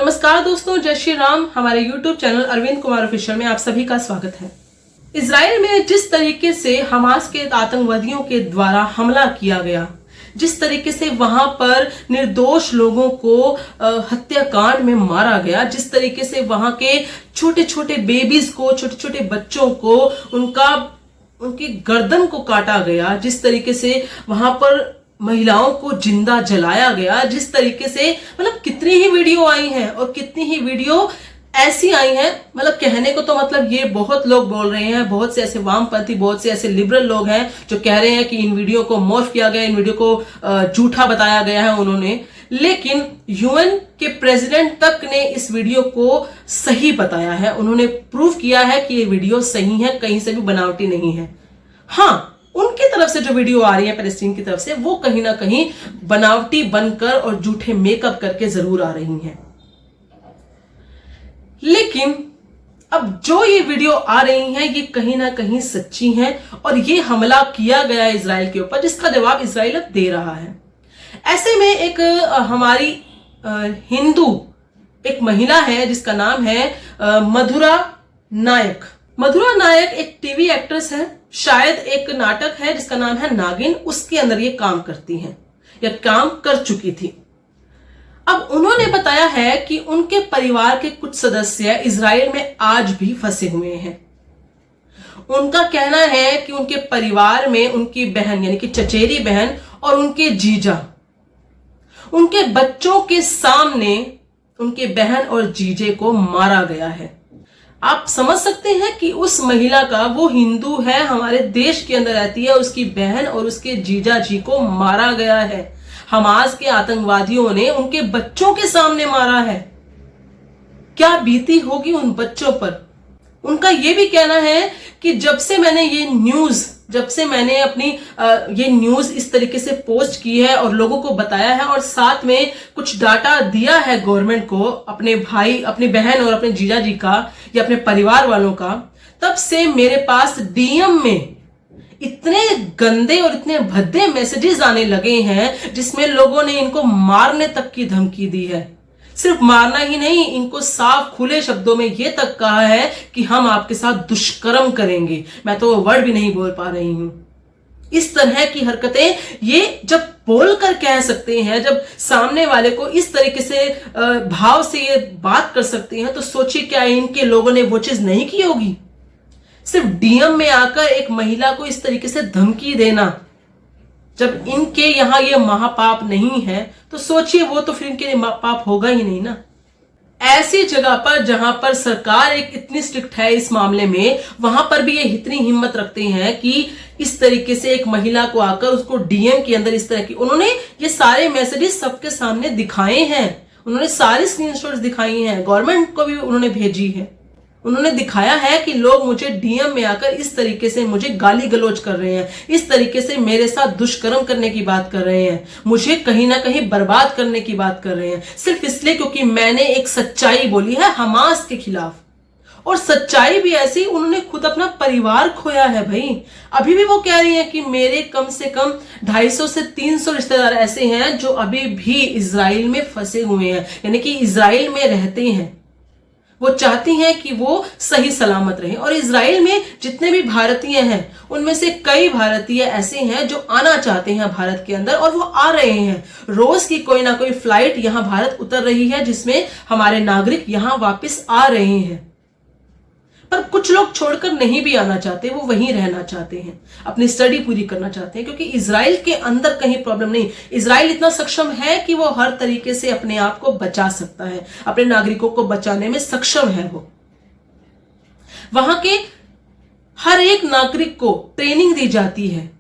नमस्कार दोस्तों, जय श्री राम। हमारे YouTube channel Arvind Kumar official में आप सभी का स्वागत है। इजराइल में जिस तरीके से हमास के आतंकवादियों के द्वारा हमला किया गया, जिस तरीके से वहां पर निर्दोष लोगों को हत्याकांड में मारा गया, जिस तरीके से वहां के छोटे छोटे बेबीज को, छोटे छोटे बच्चों को उनकी गर्दन को काटा गया, जिस तरीके से वहां पर महिलाओं को जिंदा जलाया गया, जिस तरीके से मतलब कितनी ही वीडियो आई हैं और कितनी ही वीडियो ऐसी आई हैं। मतलब कहने को तो मतलब ये बहुत लोग बोल रहे हैं, बहुत से ऐसे वामपंथी, बहुत से ऐसे लिबरल लोग हैं जो कह रहे हैं कि इन वीडियो को मॉर्फ किया गया, इन वीडियो को झूठा बताया गया है उन्होंने। लेकिन यूएन के प्रेसिडेंट तक ने इस वीडियो को सही बताया है। उन्होंने प्रूव किया है कि ये वीडियो सही है, कहीं से भी बनावटी नहीं है। हाँ, उनकी तरफ से जो वीडियो आ रही है पैलेस्टीन की तरफ से, वो कहीं ना कहीं बनावटी बनकर और झूठे मेकअप करके जरूर आ रही हैं। लेकिन अब जो ये वीडियो आ रही हैं, ये कहीं ना कहीं सच्ची हैं और ये हमला किया गया है इजराइल के ऊपर, जिसका जवाब इजराइल अब दे रहा है। ऐसे में एक हमारी हिंदू एक महिला है जिसका नाम है मधुरा नायक। मधुरा नायक एक टीवी एक्ट्रेस है, शायद एक नाटक है जिसका नाम है नागिन, उसके अंदर ये काम करती हैं या काम कर चुकी थी। अब उन्होंने बताया है कि उनके परिवार के कुछ सदस्य इजराइल में आज भी फंसे हुए हैं। उनका कहना है कि उनके परिवार में उनकी बहन यानी कि चचेरी बहन और उनके जीजा, उनके बच्चों के सामने उनके बहन और जीजे को मारा गया है। आप समझ सकते हैं कि उस महिला का, वो हिंदू है, हमारे देश के अंदर रहती है, उसकी बहन और उसके जीजा जी को मारा गया है। हमास के आतंकवादियों ने उनके बच्चों के सामने मारा है। क्या बीती होगी उन बच्चों पर। उनका यह भी कहना है कि जब से मैंने अपनी ये न्यूज इस तरीके से पोस्ट की है और लोगों को बताया है और साथ में कुछ डाटा दिया है गवर्नमेंट को, अपने भाई, अपनी बहन और अपने जीजा जी का या अपने परिवार वालों का, तब से मेरे पास डीएम में इतने गंदे और इतने भद्दे मैसेजेस आने लगे हैं जिसमें लोगों ने इनको मारने तक की धमकी दी है। सिर्फ मारना ही नहीं, इनको साफ खुले शब्दों में यह तक कहा है कि हम आपके साथ दुष्कर्म करेंगे। मैं तो वर्ड भी नहीं बोल पा रही हूं। इस तरह की हरकतें ये जब बोलकर कह सकते हैं, जब सामने वाले को इस तरीके से भाव से ये बात कर सकते हैं, तो सोचिए क्या इनके लोगों ने वो चीज नहीं की होगी। सिर्फ डीएम में आकर एक महिला को इस तरीके से धमकी देना, जब इनके यहां ये महापाप नहीं है तो सोचिए वो तो फिर इनके लिए महापाप होगा ही नहीं ना। ऐसी जगह पर जहां पर सरकार एक इतनी स्ट्रिक्ट है इस मामले में, वहां पर भी ये इतनी हिम्मत रखते हैं कि इस तरीके से एक महिला को आकर उसको डीएम के अंदर इस तरह की, उन्होंने ये सारे मैसेजेस सबके सामने दिखाए हैं, उन्होंने सारी स्क्रीनशॉट्स दिखाई हैं, गवर्नमेंट को भी उन्होंने भेजी है। उन्होंने दिखाया है कि लोग मुझे डीएम में आकर इस तरीके से मुझे गाली गलौज कर रहे हैं, इस तरीके से मेरे साथ दुष्कर्म करने की बात कर रहे हैं, मुझे कहीं ना कहीं बर्बाद करने की बात कर रहे हैं, सिर्फ इसलिए क्योंकि मैंने एक सच्चाई बोली है हमास के खिलाफ। और सच्चाई भी ऐसी, उन्होंने खुद अपना परिवार खोया है भाई। अभी भी वो कह रही है कि मेरे कम से कम 250 से 300 रिश्तेदार ऐसे हैं जो अभी भी इजराइल में फंसे हुए हैं, यानी कि इजराइल में रहते हैं। वो चाहती हैं कि वो सही सलामत रहें। और इजराइल में जितने भी भारतीय हैं उनमें से कई भारतीय ऐसे हैं जो आना चाहते हैं भारत के अंदर, और वो आ रहे हैं। रोज की कोई ना कोई फ्लाइट यहां भारत उतर रही है जिसमें हमारे नागरिक यहां वापस आ रहे हैं। पर कुछ लोग छोड़कर नहीं भी आना चाहते, वो वहीं रहना चाहते हैं, अपनी स्टडी पूरी करना चाहते हैं, क्योंकि इजराइल के अंदर कहीं प्रॉब्लम नहीं। इजराइल इतना सक्षम है कि वो हर तरीके से अपने आप को बचा सकता है, अपने नागरिकों को बचाने में सक्षम है। वो वहां के हर एक नागरिक को ट्रेनिंग दी जाती है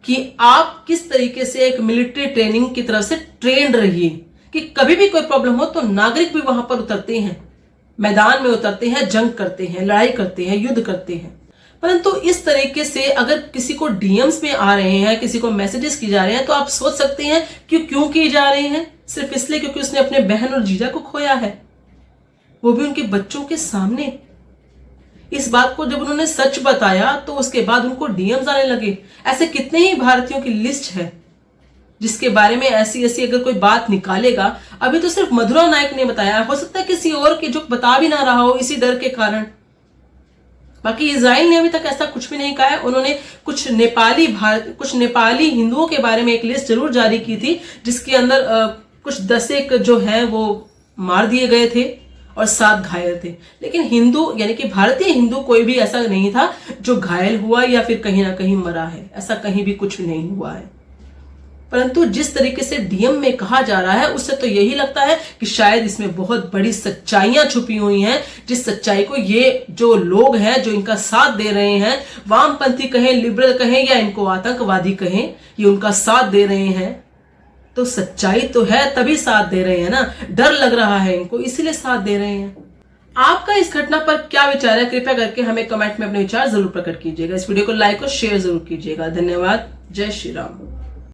कि आप किस तरीके से एक मिलिट्री ट्रेनिंग की तरफ से ट्रेंड रहिए कि कभी भी कोई प्रॉब्लम हो तो नागरिक भी वहां पर उतरते हैं, मैदान में उतरते हैं, जंग करते हैं, लड़ाई करते हैं, युद्ध करते हैं। परंतु इस तरीके से अगर किसी को डीएम्स में आ रहे हैं, किसी को मैसेजेस की जा रहे हैं, तो आप सोच सकते हैं कि क्यों किए जा रहे हैं। सिर्फ इसलिए क्योंकि उसने अपने बहन और जीजा को खोया है, वो भी उनके बच्चों के सामने। इस बात को जब उन्होंने सच बताया तो उसके बाद उनको डीएम्स आने लगे। ऐसे कितने ही भारतीयों की लिस्ट है जिसके बारे में ऐसी ऐसी अगर कोई बात निकालेगा, अभी तो सिर्फ मधुरा नायक ने बताया, हो सकता है किसी और के जो बता भी ना रहा हो इसी डर के कारण। बाकी इजराइल ने अभी तक ऐसा कुछ भी नहीं कहा है। उन्होंने कुछ नेपाली हिंदुओं के बारे में एक लिस्ट जरूर जारी की थी, जिसके अंदर कुछ 10 जो है वो मार दिए गए थे और 7 घायल थे। लेकिन हिंदू यानी कि भारतीय हिंदू कोई भी ऐसा नहीं था जो घायल हुआ या फिर कहीं ना कहीं मरा है, ऐसा कहीं भी कुछ नहीं हुआ है। परंतु जिस तरीके से डीएम में कहा जा रहा है उससे तो यही लगता है कि शायद इसमें बहुत बड़ी सच्चाइयां छुपी हुई हैं, जिस सच्चाई को ये जो लोग हैं जो इनका साथ दे रहे हैं, वामपंथी कहें, लिबरल कहें या इनको आतंकवादी कहें, ये उनका साथ दे रहे हैं। तो सच्चाई तो है तभी साथ दे रहे हैं ना, डर लग रहा है इनको इसीलिए साथ दे रहे हैं। आपका इस घटना पर क्या विचार है, कृपया करके हमें कमेंट में अपने विचार जरूर प्रकट कीजिएगा। इस वीडियो को लाइक और शेयर जरूर कीजिएगा। धन्यवाद। जय श्री राम।